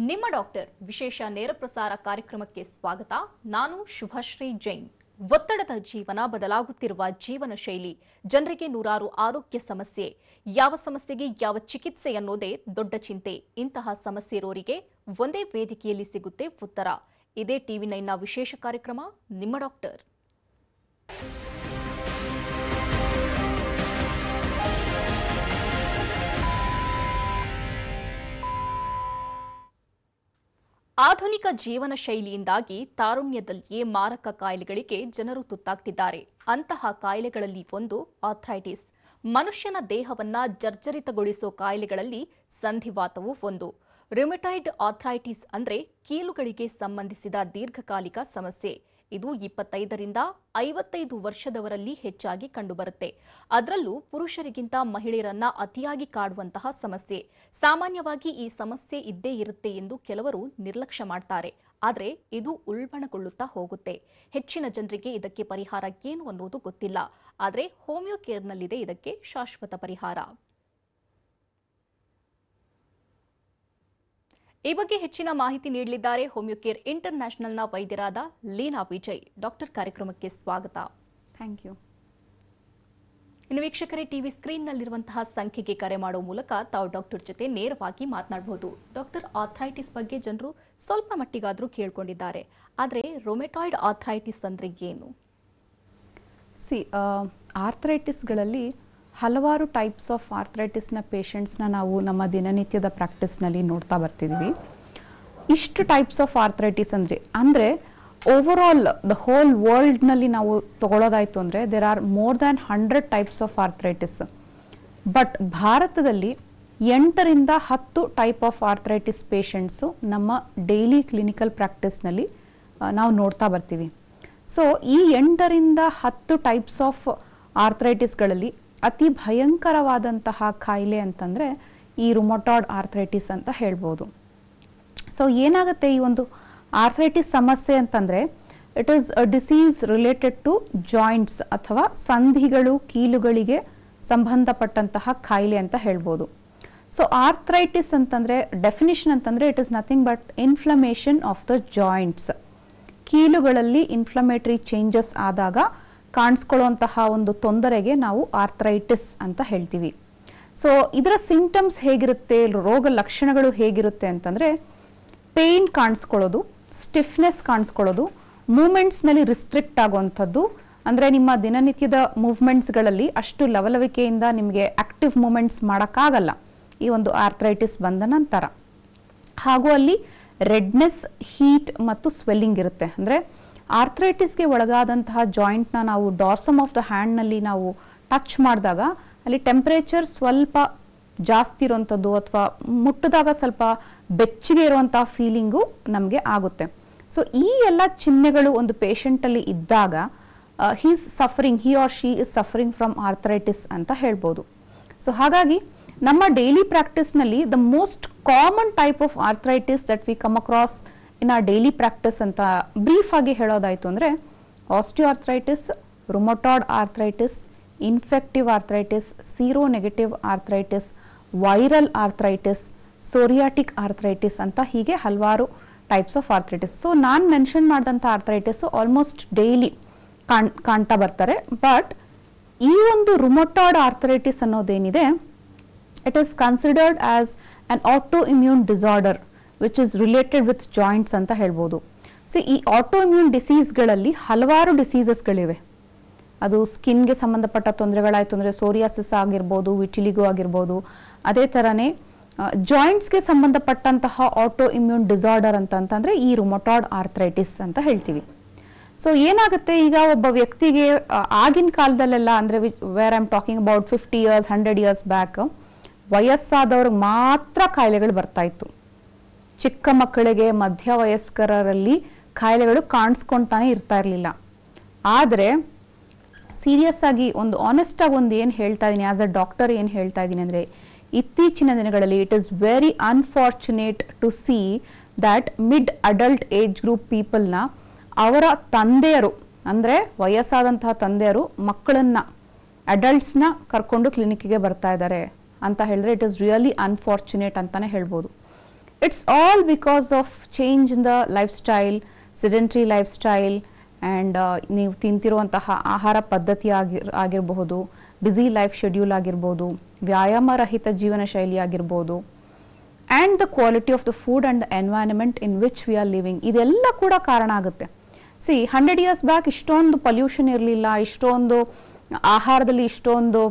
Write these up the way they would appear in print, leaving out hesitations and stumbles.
ನಿಮ್ಮ ಡಾಕ್ಟರ್ ವಿಶೇಷ ನೇರ ಪ್ರಸಾರ ಕಾರ್ಯಕ್ರಮಕ್ಕೆ ಸ್ವಾಗತ. ನಾನು ಶುಭಶ್ರೀ ಜೈನ್. ಒತ್ತಡದ ಜೀವನ, ಬದಲಾಗುತ್ತಿರುವ ಜೀವನ ಶೈಲಿ, ಜನರಿಗೆ ನೂರಾರು ಆರೋಗ್ಯ ಸಮಸ್ಯೆ, ಯಾವ ಸಮಸ್ಯೆಗೆ ಯಾವ ಚಿಕಿತ್ಸೆ ಅನ್ನೋದೇ ದೊಡ್ಡ ಚಿಂತೆ. ಇಂತಹ ಸಮಸ್ಯೆ ಇರೋರಿಗೆ ಒಂದೇ ವೇದಿಕೆಯಲ್ಲಿ ಸಿಗುತ್ತೆ ಉತ್ತರ. ಇದೇ ಟಿವಿ9ನ ವಿಶೇಷ ಕಾರ್ಯಕ್ರಮ ನಿಮ್ಮ ಡಾಕ್ಟರ್. ಆಧುನಿಕ ಜೀವನ ಶೈಲಿಯಿಂದಾಗಿ ತಾರುಣ್ಯದಲ್ಲಿಯೇ ಮಾರಕ ಕಾಯಿಲೆಗಳಿಗೆ ಜನರು ತುತ್ತಾಗ್ತಿದ್ದಾರೆ. ಅಂತಹ ಕಾಯಿಲೆಗಳಲ್ಲಿ ಒಂದು ಆರ್ಥ್ರೈಟಿಸ್. ಮನುಷ್ಯನ ದೇಹವನ್ನ ಜರ್ಜರಿತಗೊಳಿಸೋ ಕಾಯಿಲೆಗಳಲ್ಲಿ ಸಂಧಿವಾತವು ಒಂದು. ರುಮಟಾಯ್ಡ್ ಆರ್ಥ್ರೈಟಿಸ್ ಅಂದ್ರೆ ಕೀಲುಗಳಿಗೆ ಸಂಬಂಧಿಸಿದ ದೀರ್ಘಕಾಲಿಕ ಸಮಸ್ಯೆ. ಇದು 25ರಿಂದ 55 ವರ್ಷದವರಲ್ಲಿ ಹೆಚ್ಚಾಗಿ ಕಂಡುಬರುತ್ತೆ. ಅದರಲ್ಲೂ ಪುರುಷರಿಗಿಂತ ಮಹಿಳೆಯರನ್ನ ಅತಿಯಾಗಿ ಕಾಡುವಂತಹ ಸಮಸ್ಯೆ. ಸಾಮಾನ್ಯವಾಗಿ ಈ ಸಮಸ್ಯೆ ಇದ್ದೇ ಇರುತ್ತೆ ಎಂದು ಕೆಲವರು ನಿರ್ಲಕ್ಷ್ಯ ಮಾಡ್ತಾರೆ. ಆದರೆ ಇದು ಉಲ್ಬಣಗೊಳ್ಳುತ್ತಾ ಹೋಗುತ್ತೆ. ಹೆಚ್ಚಿನ ಜನರಿಗೆ ಇದಕ್ಕೆ ಪರಿಹಾರ ಏನು ಅನ್ನೋದು ಗೊತ್ತಿಲ್ಲ. ಆದರೆ ಹೋಮಿಯೋ ಕೇರ್ನಲ್ಲಿದೆ ಇದಕ್ಕೆ ಶಾಶ್ವತ ಪರಿಹಾರ. ಈ ಬಗ್ಗೆ ಹೆಚ್ಚಿನ ಮಾಹಿತಿ ನೀಡಲಿದ್ದಾರೆ ಹೋಮಿಯೋ ಕೇರ್ ಇಂಟರ್ನ್ಯಾಷನಲ್ನ ವೈದ್ಯರಾದ ಲೀನಾ ವಿಜಯ್. ಡಾಕ್ಟರ್, ಕಾರ್ಯಕ್ರಮಕ್ಕೆ ಸ್ವಾಗತ. Thank you. ಇನ್ನು ವೀಕ್ಷಕರೇ, ಟಿವಿ ಸ್ಕ್ರೀನ್ನಲ್ಲಿರುವಂತಹ ಸಂಖ್ಯೆಗೆ ಕರೆ ಮಾಡುವ ಮೂಲಕ ತಾವು ಡಾಕ್ಟರ್ ಜೊತೆ ನೇರವಾಗಿ ಮಾತನಾಡಬಹುದು. ಡಾಕ್ಟರ್, ಆರ್ಥ್ರೈಟಿಸ್ ಬಗ್ಗೆ ಜನರು ಸ್ವಲ್ಪ ಮಟ್ಟಿಗಾದರೂ ಕೇಳ್ಕೊಂಡಿದ್ದಾರೆ. ಆದರೆ ರೊಮೆಟಾಯ್ಡ್ ಆರ್ಥ್ರೈಟಿಸ್ ಅಂದ್ರೆ ಏನು? ಆರ್ಥ್ರೈಟಿಸ್ಗಳಲ್ಲಿ ಹಲವಾರು ಟೈಪ್ಸ್ ಆಫ್ ಆರ್ಥ್ರೈಟಿಸ್ನ ಪೇಷಂಟ್ಸ್ನ ನಾವು ನಮ್ಮ ದಿನನಿತ್ಯದ ಪ್ರಾಕ್ಟೀಸ್ನಲ್ಲಿ ನೋಡ್ತಾ ಬರ್ತಿದ್ದೀವಿ. ಇಷ್ಟು ಟೈಪ್ಸ್ ಆಫ್ ಆರ್ಥ್ರೈಟಿಸ್ ಅಂದರೆ ಓವರ್ ಆಲ್ ದ ಹೋಲ್ ವರ್ಲ್ಡ್ನಲ್ಲಿ ನಾವು ತಗೊಳ್ಳೋದಾಯಿತು ಅಂದರೆ there are more than 100 types of arthritis. But ಭಾರತದಲ್ಲಿ 8ರಿಂದ 10 ಟೈಪ್ ಆಫ್ ಆರ್ಥ್ರೈಟಿಸ್ ಪೇಷಂಟ್ಸು ನಮ್ಮ ಡೈಲಿ ಕ್ಲಿನಿಕಲ್ ಪ್ರಾಕ್ಟೀಸ್ನಲ್ಲಿ ನಾವು ನೋಡ್ತಾ ಬರ್ತೀವಿ. ಸೊ ಈ 8ರಿಂದ 10 ಟೈಪ್ಸ್ ಆಫ್ ಆರ್ಥ್ರೈಟಿಸ್ಗಳಲ್ಲಿ ಅತಿ ಭಯಂಕರವಾದಂತಹ ಕಾಯಿಲೆ ಅಂತಂದರೆ ಈ ರುಮಟಾಯ್ಡ್ ಆರ್ಥ್ರೈಟಿಸ್ ಅಂತ ಹೇಳ್ಬೋದು. ಸೊ ಏನಾಗುತ್ತೆ ಈ ಒಂದು ಆರ್ಥ್ರೈಟಿಸ್ ಸಮಸ್ಯೆ ಅಂತಂದರೆ, it is a disease related to joints ಅಥವಾ ಸಂಧಿಗಳು, ಕೀಲುಗಳಿಗೆ ಸಂಬಂಧಪಟ್ಟಂತಹ ಕಾಯಿಲೆ ಅಂತ ಹೇಳ್ಬೋದು. ಸೊ ಆರ್ಥ್ರೈಟಿಸ್ ಅಂತಂದರೆ ಡೆಫಿನಿಷನ್ ಅಂತಂದರೆ it is nothing but inflammation of the joints. ಕೀಲುಗಳಲ್ಲಿ ಇನ್ಫ್ಲಮೇಟರಿ ಚೇಂಜಸ್ ಆದಾಗ ಕಾಣಿಸ್ಕೊಳ್ಳುವಂತಹ ಒಂದು ತೊಂದರೆಗೆ ನಾವು ಆರ್ಥ್ರೈಟಿಸ್ ಅಂತ ಹೇಳ್ತೀವಿ. ಸೊ ಇದರ ಸಿಂಪ್ಟಮ್ಸ್ ಹೇಗಿರುತ್ತೆ, ರೋಗ ಲಕ್ಷಣಗಳು ಹೇಗಿರುತ್ತೆ ಅಂತಂದರೆ, ಪೇಯ್ನ್ ಕಾಣಿಸ್ಕೊಳ್ಳೋದು, ಸ್ಟಿಫ್ನೆಸ್ ಕಾಣಿಸ್ಕೊಳ್ಳೋದು, ಮೂಮೆಂಟ್ಸ್ನಲ್ಲಿ ರಿಸ್ಟ್ರಿಕ್ಟ್ ಆಗುವಂಥದ್ದು. ಅಂದರೆ ನಿಮ್ಮ ದಿನನಿತ್ಯದ ಮೂವ್ಮೆಂಟ್ಸ್ಗಳಲ್ಲಿ ಅಷ್ಟು ಲವಲವಿಕೆಯಿಂದ ನಿಮಗೆ ಆಕ್ಟಿವ್ ಮೂಮೆಂಟ್ಸ್ ಮಾಡೋಕ್ಕಾಗಲ್ಲ ಈ ಒಂದು ಆರ್ಥ್ರೈಟಿಸ್ ಬಂದ ನಂತರ. ಹಾಗೂ ಅಲ್ಲಿ ರೆಡ್ನೆಸ್, ಹೀಟ್ ಮತ್ತು ಸ್ವೆಲ್ಲಿಂಗ್ ಇರುತ್ತೆ. ಅಂದರೆ ಆರ್ಥ್ರೈಟಿಸ್ಗೆ ಒಳಗಾದಂತಹ ಜಾಯಿಂಟ್ನ ನಾವು ಡಾರ್ಸಮ್ ಆಫ್ ದ ಹ್ಯಾಂಡ್ನಲ್ಲಿ ನಾವು ಟಚ್ ಮಾಡಿದಾಗ ಅಲ್ಲಿ ಟೆಂಪ್ರೇಚರ್ ಸ್ವಲ್ಪ ಜಾಸ್ತಿ ಇರುವಂಥದ್ದು ಅಥವಾ ಮುಟ್ಟಿದಾಗ ಸ್ವಲ್ಪ ಬೆಚ್ಚಗೆ ಇರುವಂತಹ ಫೀಲಿಂಗು ನಮಗೆ ಆಗುತ್ತೆ. ಸೊ ಈ ಎಲ್ಲ ಚಿಹ್ನೆಗಳು ಒಂದು ಪೇಷಂಟಲ್ಲಿ ಇದ್ದಾಗ he or she is suffering from arthritis ಅಂತ ಹೇಳ್ಬೋದು. ಸೊ ಹಾಗಾಗಿ ನಮ್ಮ ಡೈಲಿ ಪ್ರಾಕ್ಟೀಸ್ನಲ್ಲಿ the most common type of arthritis that we come across in a daily practice ಅಂತ ಬ್ರೀಫ್ ಆಗಿ ಹೇಳೋದಾಯಿತು ಅಂದರೆ osteoarthritis, rheumatoid arthritis, infective arthritis, sero negative arthritis, viral arthritis, psoriatic arthritis ಅಂತ ಹೀಗೆ ಹಲವಾರು ಟೈಪ್ಸ್ ಆಫ್ ಆರ್ಥ್ರೈಟಿಸ್. ಸೊ ನಾನು mention ಮಾಡಿದಂಥ arthritis almost daily ಕಾಣ್ತಾ ಬರ್ತಾರೆ. ಬಟ್ ಈ ಒಂದು rheumatoid arthritis ಅನ್ನೋದೇನಿದೆ, it is considered as an auto immune disorder which is related with joints ಅಂತ ಹೇಳ್ಬೋದು. ಈ ಆಟೋ ಇಮ್ಯೂನ್ ಡಿಸೀಸ್ಗಳಲ್ಲಿ ಹಲವಾರು ಡಿಸೀಸಸ್ಗಳಿವೆ. ಅದು ಸ್ಕಿನ್ಗೆ ಸಂಬಂಧಪಟ್ಟ ತೊಂದರೆಗಳಾಯಿತು ಅಂದರೆ ಸೋರಿಯಾಸಿಸ್ ಆಗಿರ್ಬೋದು, ವಿಟಿಲಿಗೋ ಆಗಿರ್ಬೋದು. ಅದೇ ಥರನೇ ಜಾಯಿಂಟ್ಸ್ಗೆ ಸಂಬಂಧಪಟ್ಟಂತಹ ಆಟೋ ಇಮ್ಯೂನ್ ಡಿಸಾರ್ಡರ್ ಅಂತಂದರೆ ಈ ರುಮಟಾಯ್ಡ್ ಆರ್ಥ್ರೈಟಿಸ್ ಅಂತ ಹೇಳ್ತೀವಿ. ಸೊ ಏನಾಗುತ್ತೆ, ಈಗ ಒಬ್ಬ ವ್ಯಕ್ತಿಗೆ ಆಗಿನ ಕಾಲದಲ್ಲೆಲ್ಲ ಅಂದರೆ where I am talking about 50 years 100 years back, ವಯಸ್ಸಾದವ್ರಿಗೆ ಮಾತ್ರ ಕಾಯಿಲೆಗಳು ಬರ್ತಾ ಇತ್ತು. ಚಿಕ್ಕ ಮಕ್ಕಳಿಗೆ, ಮಧ್ಯ ವಯಸ್ಕರಲ್ಲಿ ಕಾಯಿಲೆಗಳು ಕಾಣಿಸ್ಕೊಳ್ತಾನೆ ಇರ್ತಾ ಇರಲಿಲ್ಲ. ಆದರೆ ಸೀರಿಯಸ್ ಆಗಿ ಒಂದು ಆನೆಸ್ಟ್ ಆಗಿ ಒಂದು ಏನು ಹೇಳ್ತಾ ಇದ್ದೀನಿ, ಆಸ್ ಅ ಡಾಕ್ಟರ್ ಏನು ಹೇಳ್ತಾ ಇದ್ದೀನಿ ಅಂದರೆ, ಇತ್ತೀಚಿನ ದಿನಗಳಲ್ಲಿ it is very unfortunate to see that mid adult age group ಪೀಪಲ್ನ ಅವರ ತಂದೆಯರು, ಅಂದರೆ ವಯಸ್ಸಾದಂತಹ ತಂದೆಯರು ಮಕ್ಕಳನ್ನ, ಅಡಲ್ಟ್ಸ್ನ ಕರ್ಕೊಂಡು ಕ್ಲಿನಿಕ್ಗೆ ಬರ್ತಾ ಇದ್ದಾರೆ ಅಂತ ಹೇಳಿದ್ರೆ ಇಟ್ ಈಸ್ ರಿಯಲಿ ಅನ್ಫಾರ್ಚುನೇಟ್ ಅಂತಾನೆ ಹೇಳ್ಬೋದು. It's all because of change in the life style, sedentary life style, and ನೀವು ತಿಂತಿರುವಂತಹ ಆಹಾರ ಪದ್ಧತಿ ಆಗಿರಬಹುದು, ಬ್ಯುಸಿ ಲೈಫ್ ಶೆಡ್ಯೂಲ್ ಆಗಿರ್ಬೋದು, ವ್ಯಾಯಾಮ ರಹಿತ ಜೀವನ ಶೈಲಿ ಆಗಿರ್ಬೋದು, and the quality of the food and the environment in which we are living, ಇದೆಲ್ಲ ಕೂಡ ಕಾರಣ ಆಗುತ್ತೆ. 100 years ಬ್ಯಾಕ್ ಇಷ್ಟೊಂದು ಪೊಲ್ಯೂಷನ್ ಇರಲಿಲ್ಲ, ಇಷ್ಟೊಂದು ಆಹಾರದಲ್ಲಿ ಇಷ್ಟೊಂದು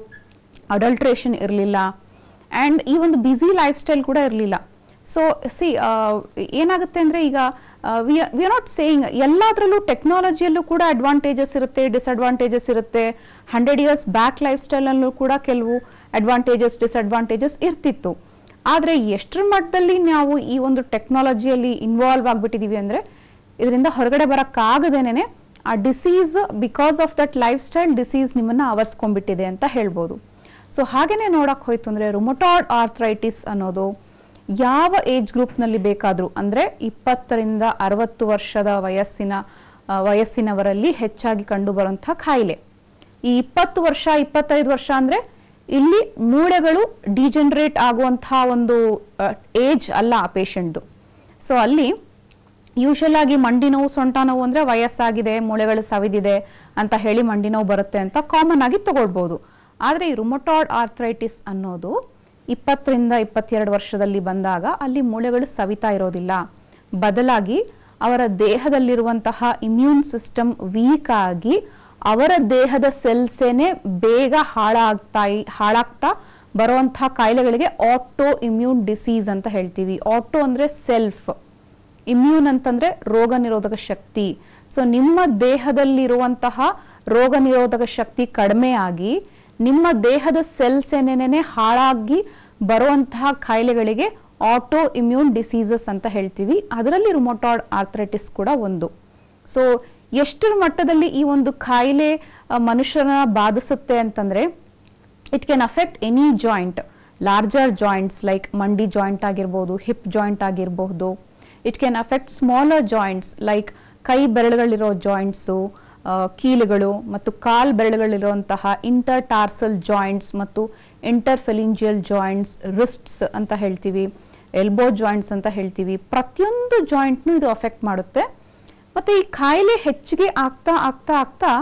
ಅಡಲ್ಟ್ರೇಷನ್ ಇರಲಿಲ್ಲ, ಆ್ಯಂಡ್ ಈ ಒಂದು ಬ್ಯುಸಿ ಲೈಫ್ ಸ್ಟೈಲ್ ಕೂಡ ಇರಲಿಲ್ಲ. ಸೊ ಏನಾಗುತ್ತೆ ಅಂದರೆ ಈಗ ವಿ ಆರ್ ನಾಟ್ ಸೇಯಿಂಗ್ ಎಲ್ಲದರಲ್ಲೂ ಟೆಕ್ನಾಲಜಿಯಲ್ಲೂ ಕೂಡ ಅಡ್ವಾಂಟೇಜಸ್ ಇರುತ್ತೆ, ಡಿಸ್ಅಡ್ವಾಂಟೇಜಸ್ ಇರುತ್ತೆ. 100 years ಬ್ಯಾಕ್ ಲೈಫ್ ಸ್ಟೈಲಲ್ಲೂ ಕೂಡ ಕೆಲವು ಅಡ್ವಾಂಟೇಜಸ್ ಡಿಸ್ಅಡ್ವಾಂಟೇಜಸ್ ಇರ್ತಿತ್ತು. ಆದರೆ ಎಷ್ಟರ ಮಟ್ಟದಲ್ಲಿ ನಾವು ಈ ಒಂದು ಟೆಕ್ನಾಲಜಿಯಲ್ಲಿ ಇನ್ವಾಲ್ವ್ ಆಗಿಬಿಟ್ಟಿದ್ದೀವಿ ಅಂದರೆ ಇದರಿಂದ ಹೊರಗಡೆ ಬರೋಕ್ಕಾಗದೇನೆ ಆ disease because of that life style disease ನಿಮ್ಮನ್ನು ಆವರಿಸ್ಕೊಂಡ್ಬಿಟ್ಟಿದೆ ಅಂತ ಹೇಳ್ಬೋದು. ಸೊ ಹಾಗೇನೆ ನೋಡಕ್ಕೆ ಹೋಯ್ತು ಅಂದರೆ ರುಮಟಾಯ್ಡ್ ಆರ್ಥ್ರೈಟಿಸ್ ಅನ್ನೋದು ಯಾವ ಏಜ್ ಗ್ರೂಪ್ನಲ್ಲಿ ಬೇಕಾದರೂ ಅಂದರೆ 20 ರಿಂದ 60 ವರ್ಷದ ವಯಸ್ಸಿನವರಲ್ಲಿ ಹೆಚ್ಚಾಗಿ ಕಂಡುಬರುವಂಥ ಕಾಯಿಲೆ. ಈ 20 ವರ್ಷ 25 ವರ್ಷ ಅಂದರೆ ಇಲ್ಲಿ ಮೂಳೆಗಳು ಡಿಜನರೇಟ್ ಆಗುವಂಥ ಒಂದು ಏಜ್ ಅಲ್ಲ ಆ ಪೇಷಂಟ್ದು. ಸೊ ಅಲ್ಲಿ ಯೂಶಲ್ ಆಗಿ ಮಂಡಿ ನೋವು, ಸೊಂಟ ನೋವು ಅಂದರೆ ವಯಸ್ಸಾಗಿದೆ, ಮೂಳೆಗಳು ಸವಿದಿದೆ ಅಂತ ಹೇಳಿ ಮಂಡಿ ನೋವು ಬರುತ್ತೆ ಅಂತ ಕಾಮನ್ ಆಗಿ ತಗೊಳ್ಬೋದು. ಆದರೆ ಈ ರುಮಟಾಯ್ಡ್ ಆರ್ಥ್ರೈಟಿಸ್ ಅನ್ನೋದು 20 ರಿಂದ 22 ವರ್ಷದಲ್ಲಿ ಬಂದಾಗ ಅಲ್ಲಿ ಮೂಳೆಗಳು ಸವಿತಾ ಇರೋದಿಲ್ಲ. ಬದಲಾಗಿ ಅವರ ದೇಹದಲ್ಲಿರುವಂತಹ ಇಮ್ಯೂನ್ ಸಿಸ್ಟಮ್ ವೀಕ್ ಆಗಿ ಅವರ ದೇಹದ ಸೆಲ್ಸೇನೆ ಬೇಗ ಹಾಳಾಗ್ತಾ ಬರುವಂತಹ ಕಾಯಿಲೆಗಳಿಗೆ ಆಟೋ ಇಮ್ಯೂನ್ ಡಿಸೀಸ್ ಅಂತ ಹೇಳ್ತೀವಿ. ಆಟೋ ಅಂದರೆ ಸೆಲ್ಫ್, ಇಮ್ಯೂನ್ ಅಂತಂದ್ರೆ ರೋಗ ನಿರೋಧಕ ಶಕ್ತಿ. ಸೊ ನಿಮ್ಮ ದೇಹದಲ್ಲಿರುವಂತಹ ರೋಗ ನಿರೋಧಕ ಶಕ್ತಿ ಕಡಿಮೆ ಆಗಿ ನಿಮ್ಮ ದೇಹದ ಸೆಲ್ಸ್ ಏನೇನೇ ಹಾಳಾಗಿ ಬರುವಂತಹ ಕಾಯಿಲೆಗಳಿಗೆ ಆಟೋ ಇಮ್ಯೂನ್ ಡಿಸೀಸಸ್ ಅಂತ ಹೇಳ್ತೀವಿ. ಅದರಲ್ಲಿ ರುಮಟಾಯ್ಡ್ ಆರ್ಥ್ರೈಟಿಸ್ ಕೂಡ ಒಂದು. ಸೊ ಎಷ್ಟರ ಮಟ್ಟದಲ್ಲಿ ಈ ಒಂದು ಕಾಯಿಲೆ ಮನುಷ್ಯನ ಬಾಧಿಸುತ್ತೆ ಅಂತಂದ್ರೆ it can affect any joint, larger joints like ಮಂಡಿ ಜಾಯಿಂಟ್ ಆಗಿರ್ಬೋದು, ಹಿಪ್ ಜಾಯಿಂಟ್ ಆಗಿರಬಹುದು. It can affect smaller joints like ಕೈ ಬೆರಳುಗಳಿರೋ ಜಾಯಿಂಟ್ಸು, ಕೀಲುಗಳು ಮತ್ತು ಕಾಲ್ ಬೆರಳುಗಳಿರುವಂತಹ ಇಂಟರ್ ಟಾರ್ಸಲ್ ಜಾಯಿಂಟ್ಸ್ ಮತ್ತು ಇಂಟರ್ಫೆಲಿಂಜಿಯಲ್ ಜಾಯಿಂಟ್ಸ್, ರಿಸ್ಟ್ಸ್ ಅಂತ ಹೇಳ್ತೀವಿ, ಎಲ್ಬೋ ಜಾಯಿಂಟ್ಸ್ ಅಂತ ಹೇಳ್ತೀವಿ. ಪ್ರತಿಯೊಂದು ಜಾಯಿಂಟ್ನು ಇದು ಅಫೆಕ್ಟ್ ಮಾಡುತ್ತೆ. ಮತ್ತು ಈ ಕಾಯಿಲೆ ಹೆಚ್ಚಿಗೆ ಆಗ್ತಾ ಆಗ್ತಾ ಆಗ್ತಾ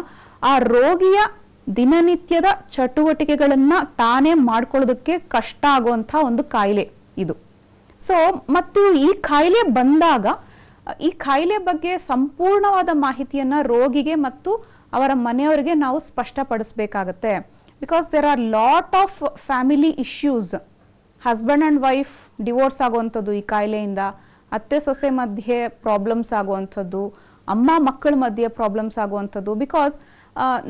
ಆ ರೋಗಿಯ ದಿನನಿತ್ಯದ ಚಟುವಟಿಕೆಗಳನ್ನು ತಾನೇ ಮಾಡ್ಕೊಳ್ಳೋದಕ್ಕೆ ಕಷ್ಟ ಆಗುವಂಥ ಒಂದು ಕಾಯಿಲೆ ಇದು. ಸೊ ಮತ್ತು ಈ ಕಾಯಿಲೆ ಬಂದಾಗ ಈ ಕಾಯಿಲೆ ಬಗ್ಗೆ ಸಂಪೂರ್ಣವಾದ ಮಾಹಿತಿಯನ್ನು ರೋಗಿಗೆ ಮತ್ತು ಅವರ ಮನೆಯವರಿಗೆ ನಾವು ಸ್ಪಷ್ಟಪಡಿಸಬೇಕಾಗತ್ತೆ. Because there are lot of family issues. Husband and wife divorce ಆಗುವಂಥದ್ದು ಈ ಕಾಯಿಲೆಯಿಂದ, ಅತ್ತೆ ಸೊಸೆ ಮಧ್ಯೆ ಪ್ರಾಬ್ಲಮ್ಸ್ ಆಗುವಂಥದ್ದು, ಅಮ್ಮ ಮಕ್ಕಳ ಮಧ್ಯೆ ಪ್ರಾಬ್ಲಮ್ಸ್ ಆಗುವಂಥದ್ದು. ಬಿಕಾಸ್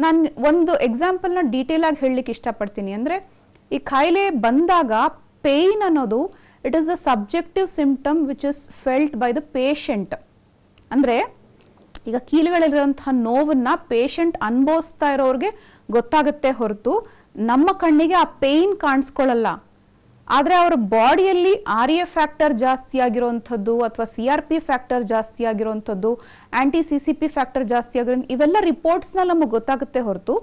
ನಾನು ಒಂದು ಎಕ್ಸಾಂಪಲ್ನ ಡೀಟೇಲ್ ಆಗಿ ಹೇಳಲಿಕ್ಕೆ ಇಷ್ಟಪಡ್ತೀನಿ. ಅಂದರೆ ಈ ಕಾಯಿಲೆ ಬಂದಾಗ ಪೇಯ್ನ್ ಅನ್ನೋದು it is a subjective symptom which is felt by the patient. ಅಂದರೆ ಈಗ ಕೀಲುಗಳಲ್ಲಿರುವಂತಹ ನೋವನ್ನ ಪೇಷಂಟ್ ಅನುಭವಿಸ್ತಾ ಇರೋರಿಗೆ ಗೊತ್ತಾಗುತ್ತೆ ಹೊರತು ನಮ್ಮ ಕಣ್ಣಿಗೆ ಆ ಪೇಯ್ನ್ ಕಾಣಿಸ್ಕೊಳ್ಳಲ್ಲ. ಆದರೆ ಅವರ ಬಾಡಿಯಲ್ಲಿ RA ಫ್ಯಾಕ್ಟರ್ ಜಾಸ್ತಿ ಆಗಿರುವಂಥದ್ದು ಅಥವಾ CRP ಫ್ಯಾಕ್ಟರ್ ಜಾಸ್ತಿ ಆಗಿರುವಂಥದ್ದು, anti-CCP ಫ್ಯಾಕ್ಟರ್ ಜಾಸ್ತಿ ಆಗಿರೋ ಇವೆಲ್ಲ ರಿಪೋರ್ಟ್ಸ್ನಲ್ಲಿ ನಮಗೆ ಗೊತ್ತಾಗುತ್ತೆ ಹೊರತು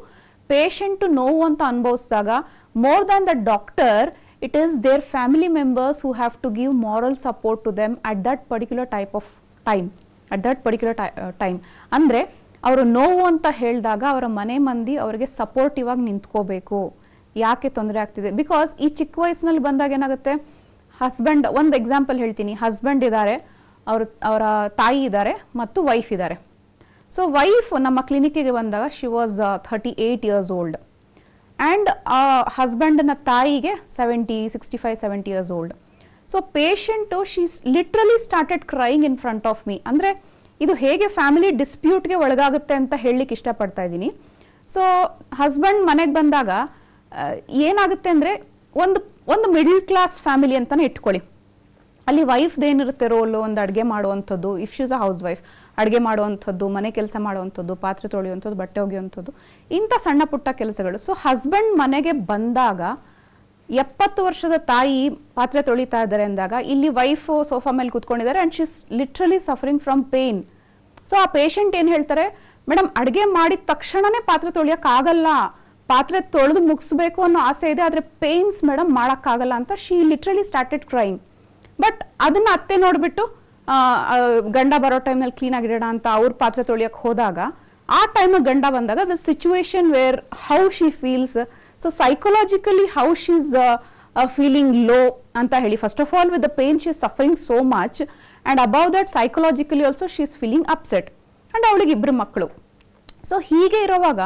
ಪೇಷಂಟು ನೋವು ಅಂತ ಅನುಭವಿಸಿದಾಗ more than the doctor it is their family members who have to give moral support to them at that particular time. ಅಂದರೆ ಅವರು ನೋವು ಅಂತ ಹೇಳಿದಾಗ ಅವರ ಮನೆ ಮಂದಿ ಅವರಿಗೆ ಸಪೋರ್ಟಿವ್ ಆಗಿ ನಿಂತ್ಕೋಬೇಕು. ಯಾಕೆ ತೊಂದರೆ ಆಗ್ತಿದೆ? ಬಿಕಾಸ್ ಈ ಚಿಕ್ಕ ವಯಸ್ಸಿನಲ್ಲಿ ಬಂದಾಗ ಏನಾಗುತ್ತೆ, ಹಸ್ಬೆಂಡ್, ಒಂದು ಎಕ್ಸಾಂಪಲ್ ಹೇಳ್ತೀನಿ. ಹಸ್ಬೆಂಡ್ ಇದ್ದಾರೆ, ಅವರ ತಾಯಿ ಇದ್ದಾರೆ ಮತ್ತು ವೈಫ್ ಇದ್ದಾರೆ. ಸೊ ವೈಫ್ ನಮ್ಮ ಕ್ಲಿನಿಕ್ಕಿಗೆ ಬಂದಾಗ she was 38 years old and ಹಸ್ಬೆಂಡ್ನ ತಾಯಿಗೆ 65-70 years old. So patient she's literally started crying in front of me. ಅಂದರೆ ಇದು ಹೇಗೆ ಫ್ಯಾಮಿಲಿ ಡಿಸ್ಪ್ಯೂಟ್ಗೆ ಒಳಗಾಗುತ್ತೆ ಅಂತ ಹೇಳಲಿಕ್ಕೆ ಇಷ್ಟಪಡ್ತಾ ಇದ್ದೀನಿ. ಸೊ ಹಸ್ಬೆಂಡ್ ಮನೆಗೆ ಬಂದಾಗ ಏನಾಗುತ್ತೆ ಅಂದರೆ ಒಂದು ಮಿಡಲ್ ಕ್ಲಾಸ್ ಫ್ಯಾಮಿಲಿ ಅಂತಲೇ ಇಟ್ಕೊಳ್ಳಿ. ಅಲ್ಲಿ ವೈಫ್ದು ಏನಿರುತ್ತೆ ರೋಲು, ಒಂದು ಅಡುಗೆ ಮಾಡುವಂಥದ್ದು, if she's a house wife, ಅಡುಗೆ ಮಾಡುವಂಥದ್ದು, ಮನೆ ಕೆಲಸ ಮಾಡುವಂಥದ್ದು, ಪಾತ್ರೆ ತೊಳೆಯುವಂಥದ್ದು, ಬಟ್ಟೆ ಒಗೆಯುವಂಥದ್ದು, ಇಂಥ ಸಣ್ಣ ಪುಟ್ಟ ಕೆಲಸಗಳು. ಸೊ ಹಸ್ಬೆಂಡ್ ಮನೆಗೆ ಬಂದಾಗ 70 ವರ್ಷದ ತಾಯಿ ಪಾತ್ರೆ ತೊಳಿತಾ ಇದ್ದಾರೆ ಅಂದಾಗ ಇಲ್ಲಿ ವೈಫು ಸೋಫಾ ಮೇಲೆ ಕೂತ್ಕೊಂಡಿದ್ದಾರೆ and she's literally suffering from pain. So ಆ ಪೇಷಂಟ್ ಏನು ಹೇಳ್ತಾರೆ, ಮೇಡಮ್ ಅಡುಗೆ ಮಾಡಿದ ತಕ್ಷಣನೇ ಪಾತ್ರೆ ತೊಳೆಯೋಕ್ಕಾಗಲ್ಲ, ಪಾತ್ರೆ ತೊಳೆದು ಮುಗಿಸ್ಬೇಕು ಅನ್ನೋ ಆಸೆ ಇದೆ, ಆದರೆ ಪೇನ್ಸ್ ಮೇಡಮ್ ಮಾಡೋಕ್ಕಾಗಲ್ಲ ಅಂತ she literally started crying. But ಅದನ್ನ ಅತ್ತೆ ನೋಡ್ಬಿಟ್ಟು ಗಂಡ ಬರೋ ಟೈಮ್ನಲ್ಲಿ ಕ್ಲೀನ್ ಆಗಿಡೋಣ ಅಂತ ಅವ್ರ ಪಾತ್ರೆ ತೊಳಿಯಕ್ಕೆ ಹೋದಾಗ ಆ ಟೈಮ್ ಗಂಡ ಬಂದಾಗ the situation where how she feels, so psychologically how she's feeling low ಅಂತ ಹೇಳಿ, first of all with the pain she is suffering so much and above that psychologically also she is feeling upset and ಅವಳಿಗೆ ಇಬ್ಬರು ಮಕ್ಕಳು. So ಹೀಗೆ ಇರೋವಾಗ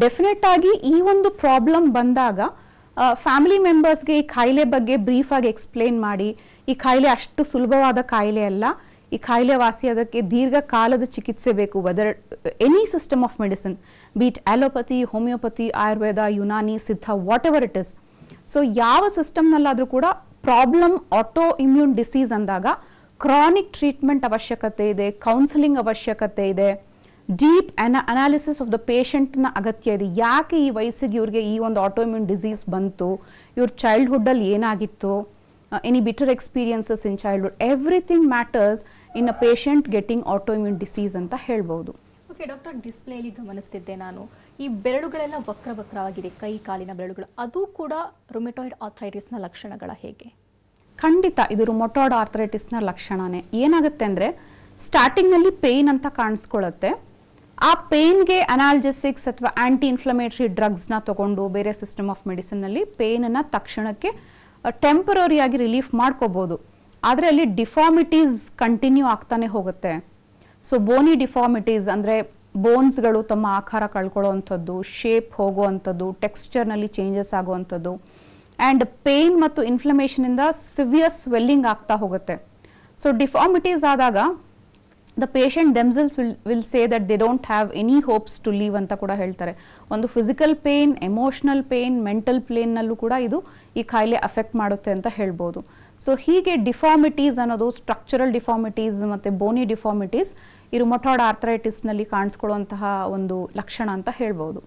definite ಆಗಿ ಈ ಒಂದು problem ಬಂದಾಗ ಫ್ಯಾಮಿಲಿ ಮೆಂಬರ್ಸ್ಗೆ ಈ ಕಾಯಿಲೆ ಬಗ್ಗೆ ಬ್ರೀಫ್ ಆಗಿ ಎಕ್ಸ್ಪ್ಲೇನ್ ಮಾಡಿ, ಈ ಕಾಯಿಲೆ ಅಷ್ಟು ಸುಲಭವಾದ ಕಾಯಿಲೆ ಅಲ್ಲ, ಈ ಕಾಯಿಲೆ ವಾಸಿಯಾಗಕ್ಕೆ ದೀರ್ಘಕಾಲದ ಚಿಕಿತ್ಸೆ ಬೇಕು, whether any system of medicine, be it allopathy, homeopathy, Ayurveda, Unani, Siddha, whatever it is. So ಯಾವ ಸಿಸ್ಟಮ್ನಲ್ಲಾದರೂ ಕೂಡ ಪ್ರಾಬ್ಲಮ್ ಆಟೋ ಇಮ್ಯೂನ್ ಡಿಸೀಸ್ ಅಂದಾಗ ಕ್ರಾನಿಕ್ ಟ್ರೀಟ್ಮೆಂಟ್ ಅವಶ್ಯಕತೆ ಇದೆ, ಕೌನ್ಸಿಲಿಂಗ್ ಅವಶ್ಯಕತೆ ಇದೆ, ಡೀಪ್ ಅನಾಲಿಸಿಸ್ ಆಫ್ ದ ಪೇಷಂಟ್ನ ಅಗತ್ಯ ಇದೆ. ಯಾಕೆ ಈ ವಯಸ್ಸಿಗೆ ಇವ್ರಿಗೆ ಈ ಒಂದು ಆಟೋ ಇಮ್ಯೂನ್ ಡಿಸೀಸ್ ಬಂತು, ಇವ್ರ ಚೈಲ್ಡ್ಹುಡ್ಡಲ್ಲಿ ಏನಾಗಿತ್ತು, any bitter experiences in childhood, everything matters in a patient getting auto immune disease ಅಂತ ಹೇಳ್ಬೋದು. ಓಕೆ ಡಾಕ್ಟರ್, ಡಿಸ್ಪ್ಲೇಲಿ ಗಮನಿಸ್ತಿದ್ದೆ ನಾನು, ಈ ಬೆರಳುಗಳೆಲ್ಲ ವಕ್ರವಾಗಿದೆ, ಕೈ ಕಾಲಿನ ಬೆರಳುಗಳು, ಅದು ಕೂಡ ರುಮೆಟಾಯ್ಡ್ ಆರ್ಥರೈಟಿಸ್ನ ಲಕ್ಷಣಗಳ ಹೇಗೆ? ಖಂಡಿತ ಇದು ರುಮಟಾಯ್ಡ್ ಆರ್ಥರೈಟಿಸ್ನ ಲಕ್ಷಣನೇ. ಏನಾಗುತ್ತೆ ಅಂದರೆ ಸ್ಟಾರ್ಟಿಂಗ್ನಲ್ಲಿ ಪೇಯ್ನ್ ಅಂತ ಕಾಣಿಸ್ಕೊಳ್ಳುತ್ತೆ, ಆ ಪೇಯ್ನ್ಗೆ ಅನಾಲ್ಜೆಸಿಕ್ಸ್ ಅಥವಾ ಆ್ಯಂಟಿ ಇನ್ಫ್ಲಮೇಟರಿ ಡ್ರಗ್ಸ್ನ ತಗೊಂಡು ಬೇರೆ ಸಿಸ್ಟಮ್ ಆಫ್ ಮೆಡಿಸಿನಲ್ಲಿ ಪೇಯ್ನನ್ನು ತಕ್ಷಣಕ್ಕೆ ಟೆಂಪರರಿಯಾಗಿ ರಿಲೀಫ್ ಮಾಡ್ಕೋಬೋದು. ಆದರೆ ಅಲ್ಲಿ ಡಿಫಾರ್ಮಿಟೀಸ್ ಕಂಟಿನ್ಯೂ ಆಗ್ತಾನೆ ಹೋಗುತ್ತೆ. ಸೊ ಬೋನಿ ಡಿಫಾರ್ಮಿಟೀಸ್ ಅಂದರೆ ಬೋನ್ಸ್ಗಳು ತಮ್ಮ ಆಕಾರ ಕಳ್ಕೊಳ್ಳೋವಂಥದ್ದು, ಶೇಪ್ ಹೋಗುವಂಥದ್ದು, ಟೆಕ್ಸ್ಚರ್ನಲ್ಲಿ ಚೇಂಜಸ್ ಆಗುವಂಥದ್ದು, ಆ್ಯಂಡ್ ಪೇಯ್ನ್ ಮತ್ತು ಇನ್ಫ್ಲಮೇಷನಿಂದ ಸಿವಿಯರ್ ಸ್ವೆಲ್ಲಿಂಗ್ ಆಗ್ತಾ ಹೋಗುತ್ತೆ. ಸೊ ಡಿಫಾರ್ಮಿಟೀಸ್ ಆದಾಗ the patient themselves will say that they don't have any hopes to live ಅಂತ ಕೂಡ ಹೇಳ್ತಾರೆ. ಒಂದು physical pain, emotional pain, mental ಪೇಯ್ನ್ನಲ್ಲೂ ಕೂಡ ಇದು ಈ ಕಾಯಿಲೆ ಅಫೆಕ್ಟ್ ಮಾಡುತ್ತೆ ಅಂತ ಹೇಳ್ಬೋದು. ಸೊ ಹೀಗೆ ಡಿಫಾರ್ಮಿಟೀಸ್ ಅನ್ನೋದು ಸ್ಟ್ರಕ್ಚರಲ್ ಡಿಫಾರ್ಮಿಟೀಸ್ ಮತ್ತು ಬೋನಿ ಡಿಫಾರ್ಮಿಟೀಸ್ ಈ ರುಮಟಾಯ್ಡ್ ಆರ್ಥರೈಟಿಸ್ನಲ್ಲಿ ಕಾಣಿಸ್ಕೊಳ್ಳುವಂತಹ ಒಂದು ಲಕ್ಷಣ ಅಂತ ಹೇಳ್ಬೋದು.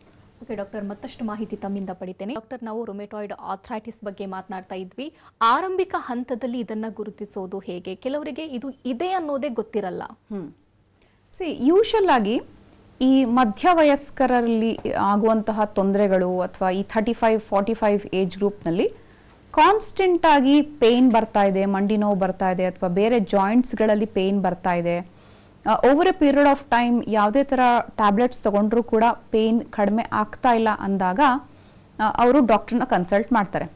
ಓಕೆ ಡಾಕ್ಟರ್, ಮತ್ತಷ್ಟು ಮಾಹಿತಿ ತಮ್ಮಿಂದ ಪಡಿತೇನೆ. ಡಾಕ್ಟರ್, ನಾವು ರುಮೆಟಾಯ್ಡ್ ಆರ್ಥರೈಟಿಸ್ ಬಗ್ಗೆ ಮಾತನಾಡ್ತಾ ಇದ್ವಿ. ಆರಂಭಿಕ ಹಂತದಲ್ಲಿ ಇದನ್ನ ಗುರುತಿಸೋದು ಹೇಗೆ? ಕೆಲವರಿಗೆ ಇದು ಇದೆ ಅನ್ನೋದೇ ಗೊತ್ತಿರಲ್ಲ. ಯೂಶಲ್ ಆಗಿ ಈ ಮಧ್ಯವಯಸ್ಕರಲ್ಲಿ ಆಗುವಂತಹ ತೊಂದರೆಗಳು ಅಥವಾ ಈ 35-45 ಏಜ್ ಗ್ರೂಪ್ನಲ್ಲಿ ಕಾನ್ಸ್ಟೆಂಟ್ ಆಗಿ ಪೇಯ್ನ್ ಬರ್ತಾ ಇದೆ, ಮಂಡಿ ನೋವು ಬರ್ತಾ ಇದೆ, ಅಥವಾ ಬೇರೆ ಜಾಯಿಂಟ್ಸ್ಗಳಲ್ಲಿ ಪೇಯ್ನ್ ಬರ್ತಾ ಇದೆ, over A period of time ಯಾವುದೇ ಥರ ಟ್ಯಾಬ್ಲೆಟ್ಸ್ ತಗೊಂಡ್ರೂ ಕೂಡ ಪೇಯ್ನ್ ಕಡಿಮೆ ಆಗ್ತಾ ಇಲ್ಲ ಅಂದಾಗ ಅವರು ಡಾಕ್ಟ್ರನ್ನ ಕನ್ಸಲ್ಟ್ ಮಾಡ್ತಾರೆ.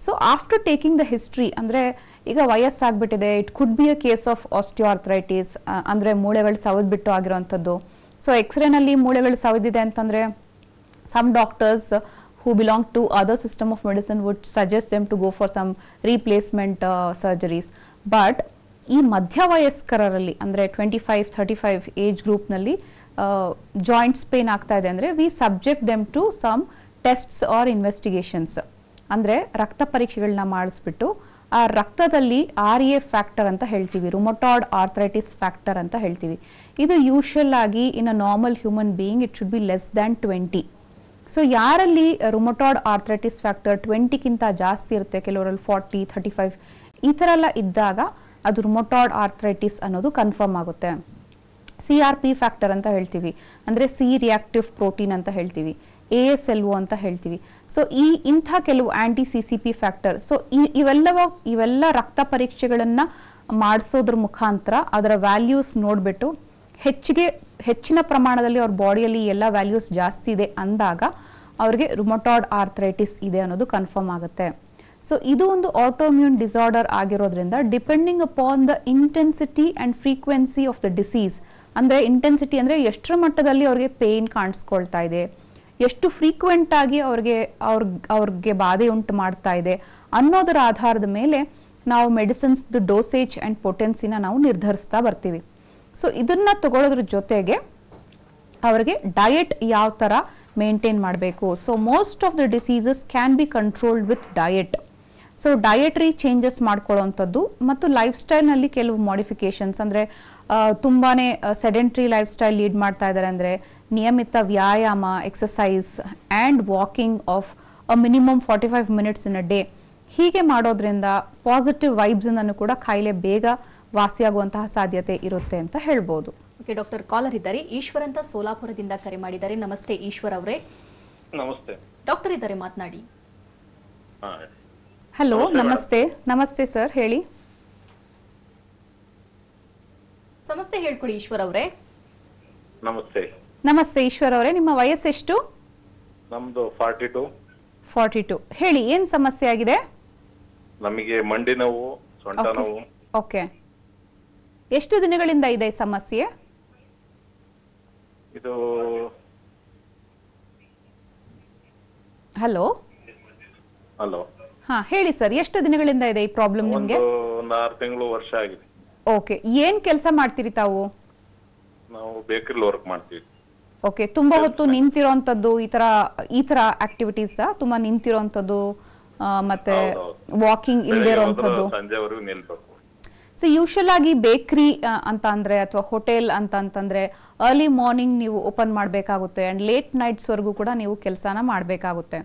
So after taking the history, ಅಂದರೆ ಈಗ ವಯಸ್ಸಾಗ್ಬಿಟ್ಟಿದೆ, it could be a case of osteoarthritis, ಅಂದರೆ ಮೂಳೆಗಳು ಸವದ್ಬಿಟ್ಟು ಆಗಿರೋವಂಥದ್ದು. ಸೊ ಎಕ್ಸ್ರೇನಲ್ಲಿ ಮೂಳೆಗಳು ಸವದಿದೆ ಅಂತಂದರೆ some doctors who belong to other system of medicine would suggest them to go for some replacement surgeries. But ಈ ಮಧ್ಯವಯಸ್ಕರಲ್ಲಿ ಅಂದರೆ 25-35 ಏಜ್ ಗ್ರೂಪ್ನಲ್ಲಿ ಜಾಯಿಂಟ್ಸ್ ಪೇನ್ ಆಗ್ತಾ ಇದೆ ಅಂದರೆ we subject them to some tests or investigations. ಅಂದರೆ ರಕ್ತ ಪರೀಕ್ಷೆಗಳನ್ನ ಮಾಡಿಸ್ಬಿಟ್ಟು ಆ ರಕ್ತದಲ್ಲಿ RA ಫ್ಯಾಕ್ಟರ್ ಅಂತ ಹೇಳ್ತೀವಿ, ರುಮಟಾಯ್ಡ್ ಆರ್ಥರೈಟಿಸ್ ಫ್ಯಾಕ್ಟರ್ ಅಂತ ಹೇಳ್ತೀವಿ. ಇದು ಯೂಶಲ್ ಆಗಿ in a normal human being it should be less than 20. So ಯಾರಲ್ಲಿ ರುಮಟಾಯ್ಡ್ ಆರ್ಥರೈಟಿಸ್ ಫ್ಯಾಕ್ಟರ್ 20ಕ್ಕಿಂತ ಜಾಸ್ತಿ ಇರುತ್ತೆ, ಕೆಲವರಲ್ಲಿ 40-35 ಈ ಥರ ಎಲ್ಲ ಇದ್ದಾಗ ಅದು ರುಮಟಾಯ್ಡ್ ಆರ್ಥರೈಟಿಸ್ ಅನ್ನೋದು ಕನ್ಫರ್ಮ್ ಆಗುತ್ತೆ. CRP ಫ್ಯಾಕ್ಟರ್ ಅಂತ ಹೇಳ್ತೀವಿ, ಅಂದರೆ ಸಿ ರಿಯಾಕ್ಟಿವ್ ಪ್ರೋಟೀನ್ ಅಂತ ಹೇಳ್ತೀವಿ, ASLO ಅಂತ ಹೇಳ್ತೀವಿ. ಸೊ ಇಂಥ ಕೆಲವು ಆ್ಯಂಟಿ CCP ಫ್ಯಾಕ್ಟರ್. ಸೊ ಇವೆಲ್ಲ ರಕ್ತ ಪರೀಕ್ಷೆಗಳನ್ನು ಮಾಡಿಸೋದ್ರ ಮುಖಾಂತರ ಅದರ ವ್ಯಾಲ್ಯೂಸ್ ನೋಡಿಬಿಟ್ಟು ಹೆಚ್ಚಿನ ಪ್ರಮಾಣದಲ್ಲಿ ಅವ್ರ ಬಾಡಿಯಲ್ಲಿ ಎಲ್ಲ ವ್ಯಾಲ್ಯೂಸ್ ಜಾಸ್ತಿ ಇದೆ ಅಂದಾಗ ಅವ್ರಿಗೆ ರುಮಟಾಯ್ಡ್ ಆರ್ಥರೈಟಿಸ್ ಇದೆ ಅನ್ನೋದು ಕನ್ಫರ್ಮ್ ಆಗುತ್ತೆ. ಸೊ ಇದು ಒಂದು ಆಟೋಮ್ಯೂನ್ ಡಿಸಾರ್ಡರ್ ಆಗಿರೋದ್ರಿಂದ depending upon the intensity and frequency of the disease, ಅಂದರೆ ಇಂಟೆನ್ಸಿಟಿ ಅಂದರೆ ಎಷ್ಟರ ಮಟ್ಟದಲ್ಲಿ ಅವ್ರಿಗೆ ಪೇಯ್ನ್ ಕಾಣಿಸ್ಕೊಳ್ತಾ ಇದೆ, ಎಷ್ಟು ಫ್ರೀಕ್ವೆಂಟ್ ಆಗಿ ಅವ್ರಿಗೆ ಬಾಧೆ ಉಂಟು ಮಾಡ್ತಾ ಇದೆ ಅನ್ನೋದರ ಆಧಾರದ ಮೇಲೆ ನಾವು ಮೆಡಿಸಿನ್ಸ್ ಡೋಸೇಜ್ ಆ್ಯಂಡ್ ಪೊಟೆನ್ಸಿನ ನಾವು ನಿರ್ಧರಿಸ್ತಾ ಬರ್ತೀವಿ. ಸೊ ಇದನ್ನು ತಗೊಳ್ಳೋದ್ರ ಜೊತೆಗೆ ಅವರಿಗೆ ಡಯಟ್ ಯಾವ ಥರ ಮೇಂಟೈನ್ ಮಾಡಬೇಕು. So most of the diseases can be controlled with diet. So dietary changes ಮಾಡ್ಕೊಳ್ಳೋವಂಥದ್ದು ಮತ್ತು ಲೈಫ್ ಸ್ಟೈಲ್ನಲ್ಲಿ ಕೆಲವು ಮಾಡಿಫಿಕೇಶನ್ಸ್, ಅಂದರೆ ತುಂಬಾ ಸೆಡೆಂಟ್ರಿ ಲೈಫ್ ಸ್ಟೈಲ್ ಲೀಡ್ ಮಾಡ್ತಾ ಇದ್ದಾರೆ ಅಂದರೆ ನಿಯಮಿತ ವ್ಯಾಯಾಮ, exercise and walking of a minimum 45 minutes in a day, ಹೀಗೆ ಮಾಡೋದ್ರಿಂದ ಪಾಸಿಟಿವ್ ವೈಬ್ಸಿಂದನೂ ಕೂಡ ಕಾಯಿಲೆ ಬೇಗ ವಾಸಿಯಾಗುವಂತಹ ಸಾಧ್ಯತೆ ಇರುತ್ತೆ ಅಂತ ಹೇಳ್ಬೋದು. ಓಕೆ ಡಾಕ್ಟರ್, ಕಾಲರ್ ಇದ್ದಾರೆ. ಈಶ್ವರ್ ಅಂತ ಸೋಲಾಪುರದಿಂದ ಕರೆ ಮಾಡಿದ್ದಾರೆ. ನಮಸ್ತೆ ಈಶ್ವರ್ ಅವರೇ. ನಮಸ್ತೆ ಡಾಕ್ಟರ್ ಇದ್ದಾರೆ, ಮಾತನಾಡಿ. ಹಲೋ, ನಮಸ್ತೆ. ನಮಸ್ತೆ ಸರ್, ಹೇಳಿ. ಸಮಸ್ಯೆ ಹೇಳ್ಕೊಳ್ಳಿ ಈಶ್ವರ್ ಅವರೇ. ನಮಸ್ತೆ. ನಮಸ್ತೆ ಈಶ್ವರ್ ಅವರೇ, ನಿಮ್ಮ ವಯಸ್ಸೆಷ್ಟು? ನಮ್ದು 42. 42. ಹೇಳಿ, ಏನ್ ಸಮಸ್ಯೆ ಆಗಿದೆ? ನಮಗೆ ಮಂಡಿ ನೋವು, ಸೊಂಟ ನೋವು. ಓಕೆ, ಎಷ್ಟು ದಿನಗಳಿಂದ ಇದೆ ಈ ಸಮಸ್ಯೆ? ಇದು ಹಲೋ ಹಲೋ ಹಾ, ಹೇಳಿ ಸರ್, ಎಷ್ಟು ದಿನಗಳಿಂದ ಇದೆ ಈ ಪ್ರಾಬ್ಲಮ್ ನಿಮ್ಗೆ? ಒಂದು 6 ತಿಂಗಳು ವರ್ಷ ಆಗಿದೆ. ಓಕೆ, ಏನ್ ಕೆಲಸ ಮಾಡ್ತೀರಿ ತಾವು? ನಾವು ಬೇಕರಿ ವರ್ಕ್ ಮಾಡ್ತೀವಿ. ಓಕೆ, ತುಂಬಾ ಹೊತ್ತು ನಿಂತಿರೋಂಥದ್ದು, ಈ ತರ ಆಕ್ಟಿವಿಟೀಸ್ ತುಂಬಾ ನಿಂತಿರೋಂಥದ್ದು, ಮತ್ತೆ ವಾಕಿಂಗ್ ಇಲ್ಲದೆ ಇರೋಂಥದ್ದು? ಸಂಜೆವರೆಗೂ ನಿಲ್ಬೇಕು. ಸೊ ಯೂಶಲ್ ಆಗಿ ಬೇಕರಿ ಅಂತ ಅಂದ್ರೆ ಅಥವಾ ಹೋಟೆಲ್ ಅಂತಂದ್ರೆ ಅರ್ಲಿ ಮಾರ್ನಿಂಗ್ ನೀವು ಓಪನ್ ಮಾಡಬೇಕಾಗುತ್ತೆ ಅಂಡ್ ಲೇಟ್ ನೈಟ್ಸ್ ವರೆಗೂ ಕೂಡ ನೀವು ಕೆಲಸನ ಮಾಡಬೇಕಾಗುತ್ತೆ.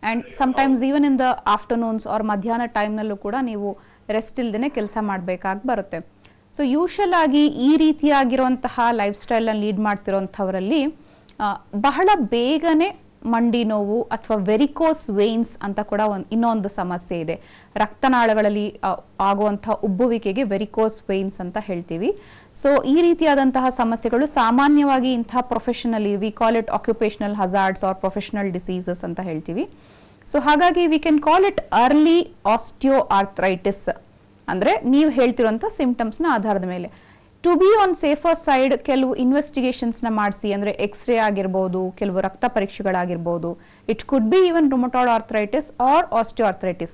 And sometimes even in the afternoons or ಮಧ್ಯಾಹ್ನ ಟೈಮ್ನಲ್ಲೂ ಕೂಡ ನೀವು ರೆಸ್ಟ್ ಇಲ್ದೇನೆ ಕೆಲಸ ಮಾಡಬೇಕಾಗಿ ಬರುತ್ತೆ. ಸೊ ಯೂಶಲ್ ಆಗಿ ಈ ರೀತಿಯಾಗಿರುವಂತಹ ಲೈಫ್ ಸ್ಟೈಲ್ನ ಲೀಡ್ ಮಾಡ್ತಿರೋಂಥವರಲ್ಲಿ ಬಹಳ ಬೇಗನೆ ಮಂಡಿ ನೋವು ಅಥವಾ ವೆರಿಕೋಸ್ ವೇನ್ಸ್ ಅಂತ ಕೂಡ ಇನ್ನೊಂದು ಸಮಸ್ಯೆ ಇದೆ. ರಕ್ತನಾಳಗಳಲ್ಲಿ ಆಗುವಂತಹ ಉಬ್ಬುವಿಕೆಗೆ ವೆರಿಕೋಸ್ ವೇನ್ಸ್ ಅಂತ ಹೇಳ್ತೀವಿ. ಸೊ ಈ ರೀತಿಯಾದಂತಹ ಸಮಸ್ಯೆಗಳು ಸಾಮಾನ್ಯವಾಗಿ ಇಂತಹ professionally we call it occupational hazards or professional diseases ಅಂತ ಹೇಳ್ತೀವಿ. ಸೊ ಹಾಗಾಗಿ we can call it early osteo arthritis. ಅಂದ್ರೆ ನೀವು ಹೇಳ್ತಿರುವಂತಹ ಸಿಂಪ್ಟಮ್ಸ್ನ ಆಧಾರದ ಮೇಲೆ to be on safer side ಕೆಲವು ಇನ್ವೆಸ್ಟಿಗೇಷನ್ಸ್ನ ಮಾಡಿಸಿ, ಅಂದರೆ ಎಕ್ಸ್ರೇ ಆಗಿರ್ಬೋದು, ಕೆಲವು ರಕ್ತ ಪರೀಕ್ಷೆಗಳಾಗಿರ್ಬೋದು. It could be even rheumatoid arthritis or osteo arthritis.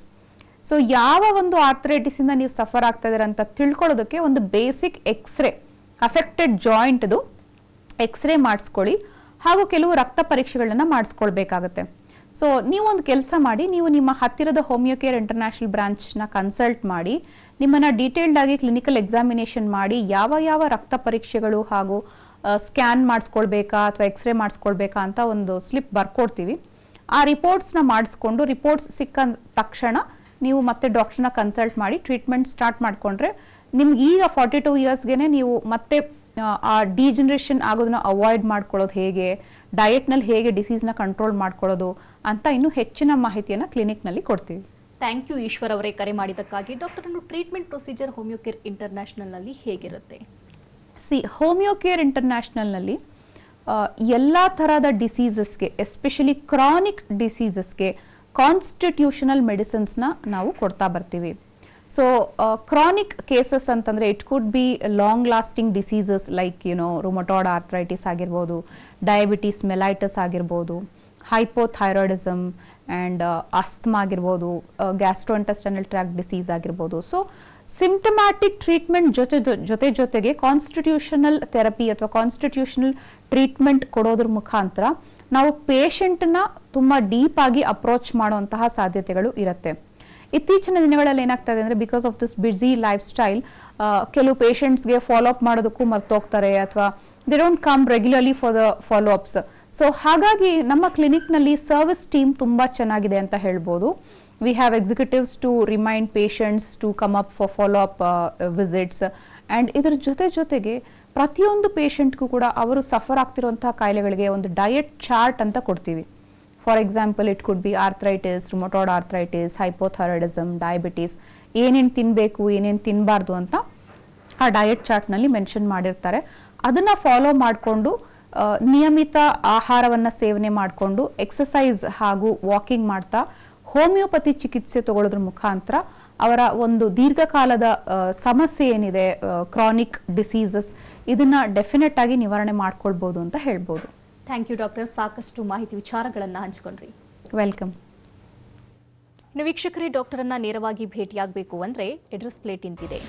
So ಯಾವ ಒಂದು ಆರ್ಥ್ರೈಟಿಸ್ ಇಂದ ನೀವು ಸಫರ್ ಆಗ್ತಾ ಇದ್ದೀರಾ ಅಂತ ತಿಳ್ಕೊಳ್ಳೋದಕ್ಕೆ ಒಂದು ಬೇಸಿಕ್ ಎಕ್ಸ್ರೇ, ಅಫೆಕ್ಟೆಡ್ ಜಾಯಿಂಟ್ದು ಎಕ್ಸ್ರೇ ಮಾಡಿಸ್ಕೊಳ್ಳಿ, ಹಾಗೂ ಕೆಲವು ರಕ್ತ ಪರೀಕ್ಷೆಗಳನ್ನ ಮಾಡಿಸ್ಕೊಳ್ಬೇಕಾಗತ್ತೆ. ಸೊ ನೀವೊಂದು ಕೆಲಸ ಮಾಡಿ, ನೀವು ನಿಮ್ಮ ಹತ್ತಿರದ ಹೋಮಿಯೋಕೇರ್ ಇಂಟರ್ನ್ಯಾಷನಲ್ ಬ್ರಾಂಚ್ನ ಕನ್ಸಲ್ಟ್ ಮಾಡಿ, ನಿಮ್ಮನ್ನ ಡೀಟೇಲ್ಡ್ ಆಗಿ ಕ್ಲಿನಿಕಲ್ ಎಕ್ಸಾಮಿನೇಷನ್ ಮಾಡಿ ಯಾವ ಯಾವ ರಕ್ತ ಪರೀಕ್ಷೆಗಳು ಹಾಗೂ ಸ್ಕ್ಯಾನ್ ಮಾಡಿಸ್ಕೊಳ್ಬೇಕಾ ಅಥವಾ ಎಕ್ಸ್ರೇ ಮಾಡಿಸ್ಕೊಳ್ಬೇಕಾ ಅಂತ ಒಂದು ಸ್ಲಿಪ್ ಬರ್ಕೊಡ್ತೀವಿ. ಆ ರಿಪೋರ್ಟ್ಸ್ನ ಮಾಡಿಸ್ಕೊಂಡು ರಿಪೋರ್ಟ್ಸ್ ಸಿಕ್ಕ ತಕ್ಷಣ ನೀವು ಮತ್ತೆ ಡಾಕ್ಟರ್ನ ಕನ್ಸಲ್ಟ್ ಮಾಡಿ ಟ್ರೀಟ್ಮೆಂಟ್ ಸ್ಟಾರ್ಟ್ ಮಾಡಿಕೊಂಡ್ರೆ ನಿಮ್ಗೆ ಈಗ 42 ಇಯರ್ಸ್ಗೆ ನೀವು ಮತ್ತೆ ಆ ಡಿಜನರೇಷನ್ ಆಗೋದನ್ನ ಅವಾಯ್ಡ್ ಮಾಡ್ಕೊಳ್ಳೋದು ಹೇಗೆ, ಡಯಟ್ನಲ್ಲಿ ಹೇಗೆ ಡಿಸೀಸ್ನ ಕಂಟ್ರೋಲ್ ಮಾಡ್ಕೊಳ್ಳೋದು ಅಂತ ಇನ್ನೂ ಹೆಚ್ಚಿನ ಮಾಹಿತಿಯನ್ನು ಕ್ಲಿನಿಕ್ನಲ್ಲಿ ಕೊಡ್ತೀವಿ. ಥ್ಯಾಂಕ್ ಯು ಈಶ್ವರ್ ಅವರೇ, ಕರೆ ಮಾಡಿದ್ದಕ್ಕಾಗಿ. ಡಾಕ್ಟರ್, ಟ್ರೀಟ್ಮೆಂಟ್ ಪ್ರೊಸೀಜರ್ ಹೋಮಿಯೋಕೇರ್ ಇಂಟರ್ನ್ಯಾಷನಲ್ನಲ್ಲಿ ಹೇಗಿರುತ್ತೆ? ಹೋಮಿಯೋಕೇರ್ ಇಂಟರ್ನ್ಯಾಷನಲ್ನಲ್ಲಿ ಎಲ್ಲ ಥರದ ಡಿಸೀಸಸ್ಗೆ, ಎಸ್ಪೆಷಲಿ ಕ್ರಾನಿಕ್ ಡಿಸೀಸಸ್ಗೆ ಕಾನ್ಸ್ಟಿಟ್ಯೂಷನಲ್ ಮೆಡಿಸಿನ್ಸ್ನ ನಾವು ಕೊಡ್ತಾ ಬರ್ತೀವಿ. ಸೊ ಕ್ರಾನಿಕ್ ಕೇಸಸ್ ಅಂತಂದರೆ it could B long lasting diseases like rheumatoid arthritis ಆಗಿರ್ಬೋದು, ಡಯಾಬಿಟೀಸ್ ಮೆಲೈಟಸ್ ಆಗಿರ್ಬೋದು, ಹೈಪೋಥೈರಾಯ್ಡಿಸಮ್ ಆ್ಯಂಡ್ ಅಸ್ತಮಾ ಆಗಿರ್ಬೋದು, ಗ್ಯಾಸ್ಟ್ರೋಇಂಟೆಸ್ಟೈನಲ್ ಟ್ರ್ಯಾಕ್ಟ್ ಡಿಸೀಸ್ ಆಗಿರ್ಬೋದು. ಸೊ ಸಿಂಪ್ಟಮ್ಯಾಟಿಕ್ ಟ್ರೀಟ್ಮೆಂಟ್ ಜೊತೆಗೆ ಕಾನ್ಸ್ಟಿಟ್ಯೂಷನಲ್ ಥೆರಪಿ ಅಥವಾ ಕಾನ್ಸ್ಟಿಟ್ಯೂಷನಲ್ ಟ್ರೀಟ್ಮೆಂಟ್ ಕೊಡೋದ್ರ ಮುಖಾಂತರ ನಾವು ಪೇಷಂಟ್ನ ತುಂಬ ಡೀಪ್ ಆಗಿ ಅಪ್ರೋಚ್ ಮಾಡುವಂತಹ ಸಾಧ್ಯತೆಗಳು ಇರುತ್ತೆ. ಇತ್ತೀಚಿನ ದಿನಗಳಲ್ಲಿ ಏನಾಗ್ತಾ ಇದೆ ಅಂದರೆ because of this busy lifestyle ಕೆಲವು ಪೇಷಂಟ್ಸ್ಗೆ ಫಾಲೋ ಅಪ್ ಮಾಡೋದಕ್ಕೂ ಮರ್ತೋಗ್ತಾರೆ ಅಥವಾ they don't come regularly for the follow ups. So ಹಾಗಾಗಿ ನಮ್ಮ ಕ್ಲಿನಿಕ್ನಲ್ಲಿ ಸರ್ವಿಸ್ ಟೀಮ್ ತುಂಬ ಚೆನ್ನಾಗಿದೆ ಅಂತ ಹೇಳ್ಬೋದು. We have executives to remind patients to come up for follow up visits. And ಇದರ ಜೊತೆಗೆ ಪ್ರತಿಯೊಂದು ಪೇಷಂಟ್ಗೂ ಕೂಡ ಅವರು ಸಫರ್ ಆಗ್ತಿರುವಂತಹ ಕಾಯಿಲೆಗಳಿಗೆ ಒಂದು ಡಯಟ್ ಚಾರ್ಟ್ ಅಂತ ಕೊಡ್ತೀವಿ. For example, it could B arthritis, rheumatoid arthritis, hypothyroidism, diabetes, ಏನೇನು ತಿನ್ನಬೇಕು ಏನೇನು ತಿನ್ನಬಾರ್ದು ಅಂತ ಆ ಡಯಟ್ ಚಾರ್ಟ್ನಲ್ಲಿ ಮೆನ್ಷನ್ ಮಾಡಿರ್ತಾರೆ. ಅದನ್ನು ಫಾಲೋ ಮಾಡಿಕೊಂಡು ನಿಯಮಿತ ಆಹಾರವನ್ನು ಸೇವನೆ ಮಾಡಿಕೊಂಡು ಎಕ್ಸಸೈಸ್ ಹಾಗೂ ವಾಕಿಂಗ್ ಮಾಡ್ತಾ ಹೋಮಿಯೋಪತಿ ಚಿಕಿತ್ಸೆ ತಗೊಳ್ಳೋದ್ರ ಮುಖಾಂತರ ಅವರ ಒಂದು ದೀರ್ಘಕಾಲದ ಸಮಸ್ಯೆ ಏನಿದೆ, ಕ್ರಾನಿಕ್ ಡಿಸೀಸಸ್, ಇದನ್ನ ಡೆಫಿನೆಟ್ ಆಗಿ ನಿವಾರಣೆ ಮಾಡ್ಕೊಳ್ಬೋದು ಅಂತ ಹೇಳ್ಬೋದು. ಥ್ಯಾಂಕ್ ಯು ಡಾಕ್ಟರ್, ಸಾಕಷ್ಟು ಮಾಹಿತಿ ವಿಚಾರಗಳನ್ನು ಹಂಚಿಕೊಂಡ್ರಿ. ವೆಲ್ಕಮ್. ವೀಕ್ಷಕರೇ, ಡಾಕ್ಟರನ್ನ ನೇರವಾಗಿ ಭೇಟಿಯಾಗಬೇಕು ಅಂದರೆ ಅಡ್ರೆಸ್ ಪ್ಲೇಟ್ ಇಂತಿದೆ.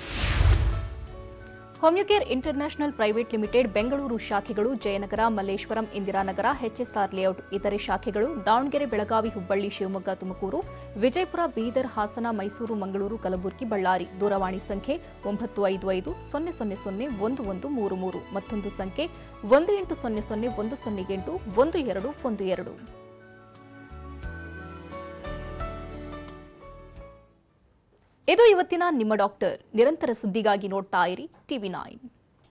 Homeocare international private limited Bengaluru ಶಾಖೆಗಳು ಜಯನಗರ, ಮಲ್ಲೇಶ್ವರಂ, ಇಂದಿರಾನಗರ, HSR ಲೇಔಟ್. ಇತರೆ ಶಾಖೆಗಳು ದಾವಣಗೆರೆ, ಬೆಳಗಾವಿ, ಹುಬ್ಬಳ್ಳಿ, ಶಿವಮೊಗ್ಗ, ತುಮಕೂರು, ವಿಜಯಪುರ, ಬೀದರ್, ಹಾಸನ, ಮೈಸೂರು, ಮಂಗಳೂರು, ಕಲಬುರಗಿ, ಬಳ್ಳಾರಿ. ದೂರವಾಣಿ ಸಂಖ್ಯೆ 9550001133, ಮತ್ತೊಂದು ಸಂಖ್ಯೆ 180010081212. ಇದು ಇವತ್ತಿನ ನಿಮ್ಮ ಡಾಕ್ಟರ್. ನಿರಂತರ ಸುದ್ದಿಗಾಗಿ ನೋಡ್ತಾ ಇರಿ TV9.